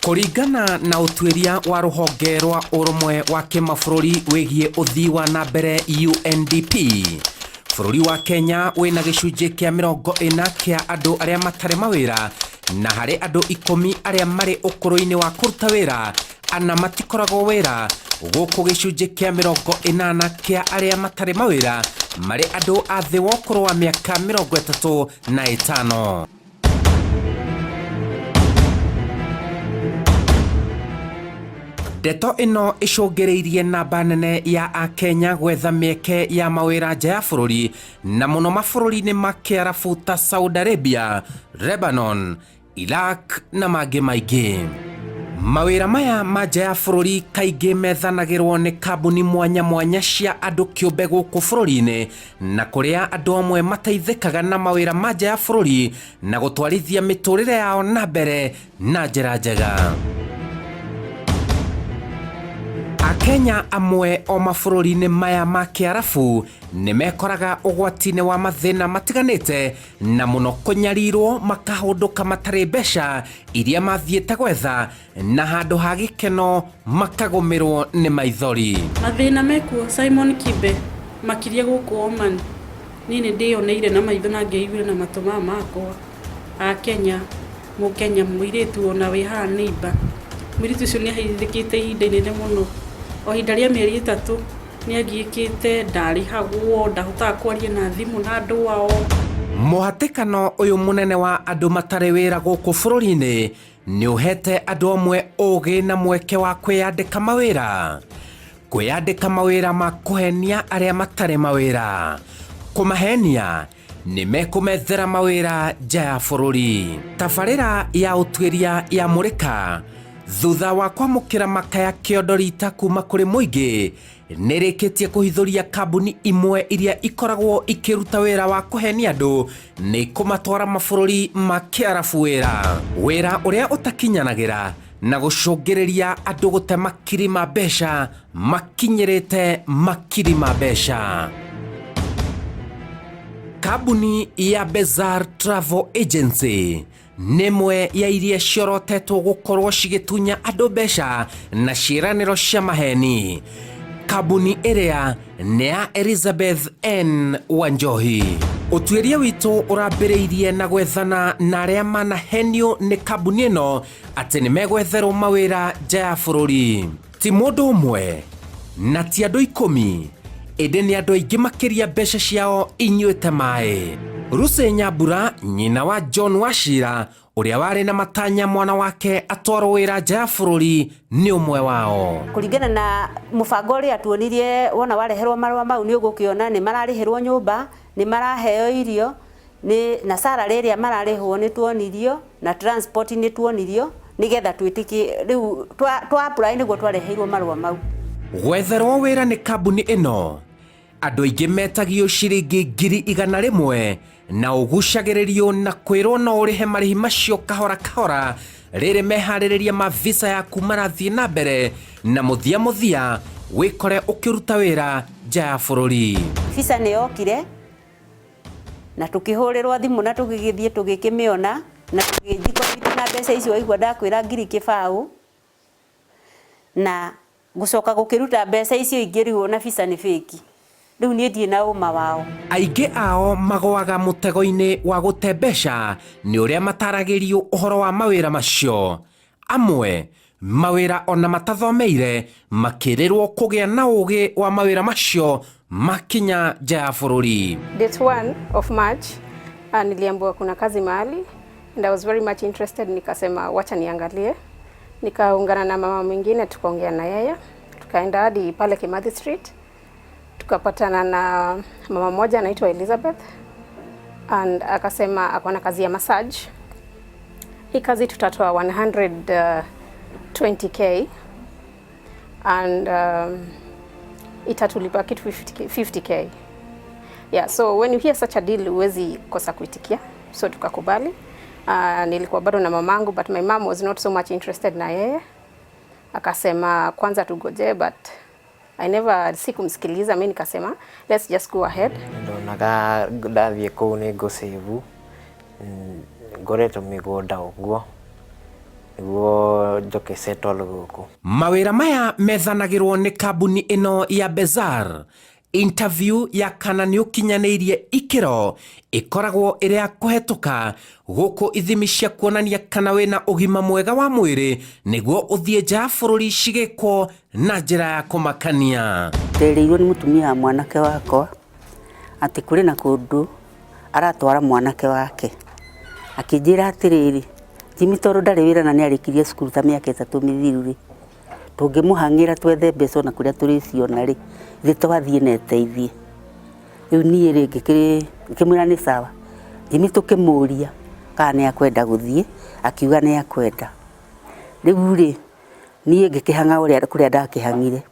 Kũringana na ũtuĩria wa rũhonge rwa ũrũmwe wa kĩmabũrũri wĩgiĩ ũthii wa na mbere UNDP, bũrũri wa Kenya wĩna gĩcunjĩ kĩa 40 kĩa andũ arĩa matarĩ mawĩra, na harĩ andũ 10 arĩa marĩ ũkũrũ-inĩ wa kũruta wĩra, ana matikoragwo wĩra, gũkũ gĩcunjĩ kĩa 80 kĩa arĩa matarĩ mawĩra marĩ andũ a thĩ wa ũkũrũ wa mĩaka 35. Ndeto ino icũngĩrĩirie namba nene ya Akenya gwetha mĩeke ya mawĩra nja ya bũrũri, na mũno mabũrũri-inĩ ma Kiarabu ta Saudi Arabia, Lebanon, Iraq na mangĩ maingĩ. Mawĩra maya ma nja ya bũrũri kaingĩ methanagĩrwo nĩ kambuni mwanya mwanya cia andũ kĩũmbe gũkũ bũrũri-inĩ, na kũrĩa andũ amwe mateithĩkaga na mawĩra ma nja ya bũrũri na gũtwarithia mĩtũrĩre yao na mbere na njĩra njega. Akenya amwe o mabũrũri-inĩ maya ma Kiarabu nĩ mekoraga ũgwati-inĩ wa mathĩna matiganĩte, na mũno kũnyarirwo makahũndũka matarĩ mbeca iria mathiĩte gwetha, na handũ ha gĩkeno makagũmĩrwo nĩ maithori. Mathĩna mekuo Simon Kibe makiria gũkũ Oman, nĩ ndĩyoneire na maitho na ngĩiguire na matũ makwa. Akenya, mũkenya mũirĩtu ona wĩ haha neighbor, mũirĩtu ũcio nĩ ahaithĩkĩte ihinda inene mũno. O ihinda rĩa mĩeri 3 nĩ agiĩkĩte ndarĩhagwo, ndahotaga kwaria na thimũ na andũ ao. Mũhatĩkano ũyũ mũnene wa andũ matarĩ wĩra gũkũ bũrũri-inĩ nĩ ũhete andũ amwe ũgĩ na mweke wa kwĩyandĩka mawĩra. Kwĩyandĩka mawĩra ma kũhenia arĩa matarĩ mawĩra. Kũmahenia nĩ mekũmethera mawĩra nja ya bũrũri. Tabarĩra ya ũtuĩria ya Murika, thutha wa kwamũkĩra makaya kĩondo rita kuma kũrĩ mũingĩ, nĩrĩkĩtie kũhithũria kambuni imwe iria ikoragwo ikĩruta wĩra wa kũhenia andũ nĩ kũmatwara mabũrũri ma Kiarabu wĩra ũrĩa ũtakinyanagĩra na gũcũngĩrĩria andũ gũte makiri ma mbeca makinyĩrĩte makiri ma mbeca. Kambuni ya Bezar Agency nemwe ya iria ciorotetwo gũkorwo cigĩtunya andũ mbeca na ciĩranĩro cia maheni. Kambuni ĩrĩa nĩ ya Elizabeth N. Wanjohi. Ũtuĩria witũ ũrambĩrĩirie na gwethana na arĩa manahenio nĩ kambuni ĩno atĩ nĩ megwetherwo mawĩra nja ya bũrũri. Ti mũndũ ũmwe na ti andũ 10, ĩndĩ nĩ andũ aingĩ makĩria mbeca ciao inyuĩte maĩ. Ruse Nyambura, nyina wa John Wachira, ũrĩa warĩ na matanya mwana wake atwarwo wĩra nja ya bũrũri, nĩ ũmwe wao. Kũringana na mũbango ũrĩa tuonirie wona wareherwo marũa mau nĩ ũgũkĩona nĩ mararĩhĩrwo nyũmba, nĩ maraheo irio, na salary ĩrĩa mararĩhwo nĩ tuonirio, na transport nĩ tuonirio, nĩgetha twĩtĩkie rĩu twa apply nĩguo twareheirwo marũa mau. Gwetherwo wĩra nĩ kambuni ĩno, andũ aingĩ metagio ciringi 100,000 na ũgucagĩrĩrio na kwĩrwo no ũrĩhe marĩhi macio kahora kahora rĩrĩ meharĩrĩria ma visa ya kumana thiĩ na mbere, na mũthia wĩkore ũkĩruta wĩra nja ya bũrũri. Visa nĩ yokire na tũkĩhũrĩrwo thimũ na tũgĩgĩthiĩ tũgĩkĩmĩona na tũgĩthikwo na mbeca icio waigua ndakwĩra 1,000 na gũcoka gũkĩruta mbeca icio ingĩ rĩu na visa nĩ fake. Rĩu niĩ ndiĩ na ũma wao. Aingĩ ao magwaga mũtego-inĩ wa gũte mbeca nĩ ũrĩa mataragĩrio ũhoro wa mawĩra macio. Amwe mawĩra ona matathomeire makĩrĩrwo kũgĩa na ũgĩ wa mawĩra macio makinya nja ya bũrũri. Date 1 of March niliambiwa kuna kazi mahali and I was very much interested, nikasema wacha niangalie. Nikaungana na mama mwingine tukaongea na yeye, tukaenda hadi pale Kimathi Street, tukapatana na mama moja anaitwa Elizabeth and akasema akona kazi ya massage. Hii kazi tutatoa 120k and itatulipa kitu 50k. Yeah, so when you hear such a deal huwezi kosa kuitikia, so tukakubali. Nilikuwa bado na mamangu, but my mom was not so much interested na yeye. Akasema kwanza tugoje, but I never sikumsikiliza. Mimi nikasema let's just go ahead. Ndonaga ndathiĩ kũu nĩ ngũsave ngoretwo mĩgũnda ũguo niguo njoke settle guku. Mawira maya methanagirwo ni kambuni ino ya Bezar. Interview ya kana ni ukinyaniirie ikiro ikoragwo iri ya kuhetuka guku ithimi cia kuonania kana wina ugima mwega wa mwiri niguo uthie nja bururi cigikwo na njira ya kumakania. Ndereirwo ni mutumia wa mwanake wakwa ati kuri na kundu aratwara mwanake wake akijira atiriri Jimmy toro ndari wira na ni arikirie cukuru ta miaka 3 mithiru tungimuhangira twethe mbeca na kuria turiciona ri thi twathie na teithie riu nie ri ngikimwira ni sawa Jimmy tukimuria kana ni akwenda guthie akiuga ni akwenda riu ri nie ngikihanga uria kuria ndakihangire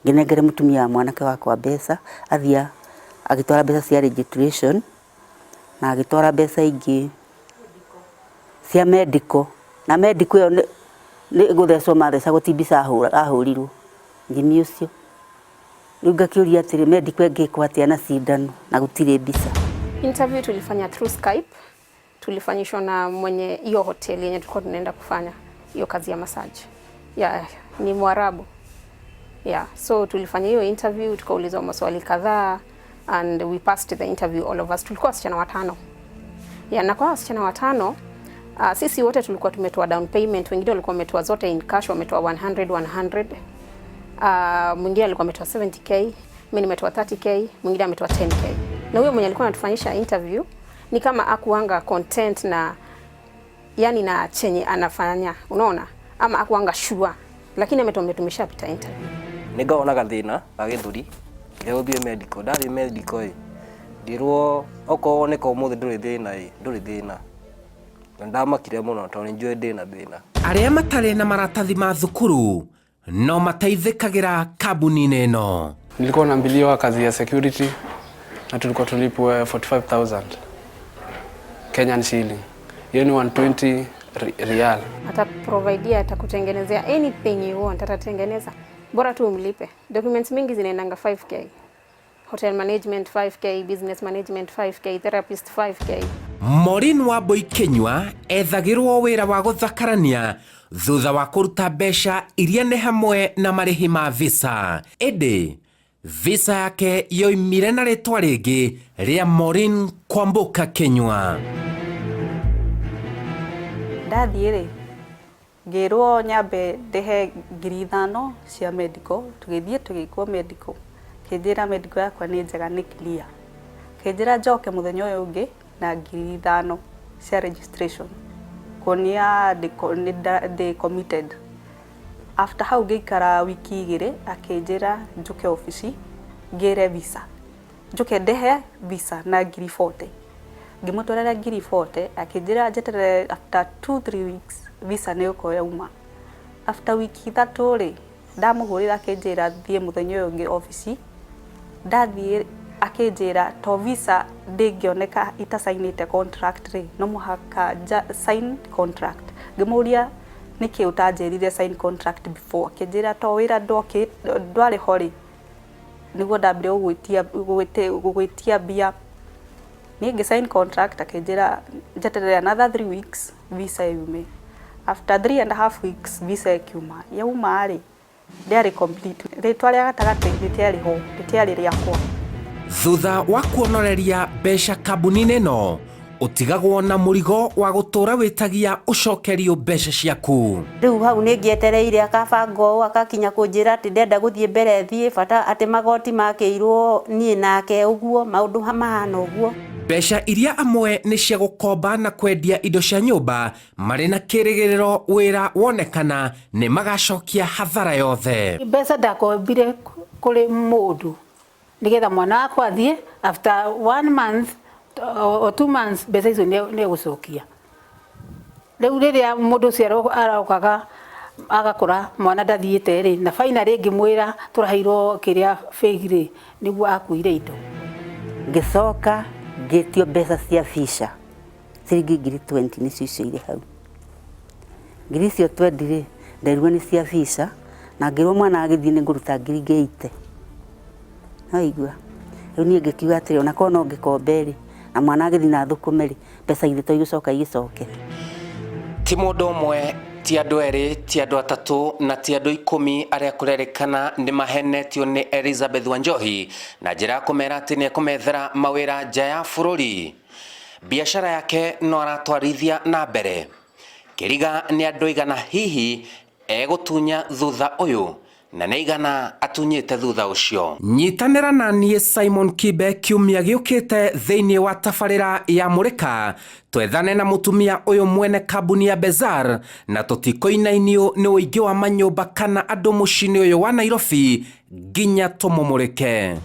nginengere mutumia wa mwanake wakwa mbeca athia agitwara mbeca cia registration na agitwara mbeca ingi cia medical na medical yo ni guthecwo matheca gutibisa ahurirwo Jimmy ucio riu ngakiuria atiri medical ngikwa atia na cindano na gutire mbisa. Interview tulifanya through Skype, tulifanyishwa na mwenye hiyo hoteli yenye tulikuwa tunaenda kufanya hiyo kazi ya massage. Ni Mwarabu. So tulifanya hiyo interview, tukaulizwa maswali kadhaa and we passed the interview all of us. Tulikuwa wasichana 5. Na kwa wasichana 5 sisi wote tulikuwa tumetoa down payment, wengine walikuwa wametoa zote in cash, wametoa 100. Mwingine alikuwa ametoa 70k, mimi nimetoa 30k, mwingine ametoa 10k. Na huyo mwenye alikuwa anatufanyisha interview ni kama akuanga content na yani na chenye anafanya, unaona? Ama akuanga sure, lakini ametuambia tumeshapita interview. Nigaona gathina gagithuri ngeothie medical ndari medical ndirwo oko ne ko muthi nduri thina ndamakire muno tondu njue ndina thina. Aria matare na maratathi ma thukuru no mateithikagira kambuni ino. Nilikuwa naambiliwa kazi ya security na tulikuwa tulipwe 45,000 Kenyan shilling. Hiyo ni 120 real. Ataprovidea, atakutengenezea anything you want, atatengeneza. Bora tu umlipe. Documents mingi zinaendanga 5k. Hotel management 5k, business management 5k, therapist 5k. Maureen Wambui Kenywa ethagirwo wira wa guthakarania thutha wa kuruta mbeca iria ni hamwe na marihi ma visa. Ede visa yake yoimire na ritwa ringi ria Maureen kwambuka Kenywa. Ndathiĩ ngirwo nyambe ndehe 5,000 cia medical, tugithie tugikwo medical, kinjira medical yakwa ni njega ni clear, kinjira njoke muthenya uyu ungi na 5,000 cia registration kunia de committed. After how ngikara wiki 2 akinjira njuke office ngire visa, njuke ndehe visa na 40,000 ngimutwarira 40,000 akinjira njeterere after 2-3 weeks visa ni uko yauma. After wiki 3 ri ndamuhurira akinjira thie muthenya uyu ungi office, ndathie akinjira to visa ndingioneka ita signite contract ri no muhaka sign contract. Ngimuria niki utanjerire sign contract before, akinjira to wira ndwari hori niguo ndambire gugwitia bia ni sign contract. Akinjira njeterere another 3 weeks visa yume. After 3.5 weeks visa yakiuma yauma ri ndiari complete, ritwa ria gatagati ritiari ho, ritiari riakwa. Thutha wa kuonoreria mbeca kambuni ino utigagwo na murigo wa gutura witagia ucokerio mbeca ciaku. Riu hau ni ngietereire akabango akakinya kunjira ati ndenda guthie mbere thie bata ati magoti makeirwo nie nake uguo maundu hamahana uguo. Mbeca iria amwe ni cia gukomba na kwendia indo cia nyumba mari na kirigiriro wira wonekana ni magacokia hathara yothe. Mbeca ndakombire kuri mundu nigetha mwana wakwa thie after 1 month or 2 months mbeca icio ni gucokia. Riu riria mundu cio arokaga agakora mwana ndathiite ri na finally ngimwira turaheirwo kiria fake niguo akuire indo. Ngicoka ngitio mbeca cia visa ciringi 20 nicio iciire hau. Ngiri cio 20 ri nderirwo ni cia visa na ngirwo mwana agithie ni nguruta 80. Aigua riu nie ngikiuga atiri ona kono ngikombe ri na mwana agithie na thukume ri mbeca ithito igicoka igicoke. Ti mundu umwe ti andu eri ti andu atatu na ti andu 10 aria kurerekana ni mahenetio ni Elizabeth Wanjohi na njira kumera ati ni kumethera mawira nja ya bururi. Biashara yake no aratwarithia na mbere. Kiriga ni andu igana hihi egutunya thutha uyu na neigana atunyite thutha ucio. Nyitanira na nie Simon Kibe kiumia giukite thiini wa tabarira ya Murika twethane na mutumia uyu mwene kambuni ya Bezar na tutikoinainio ni uingi wa manyumba kana andu mucini uyu wa Nairobi nginya tumumurike.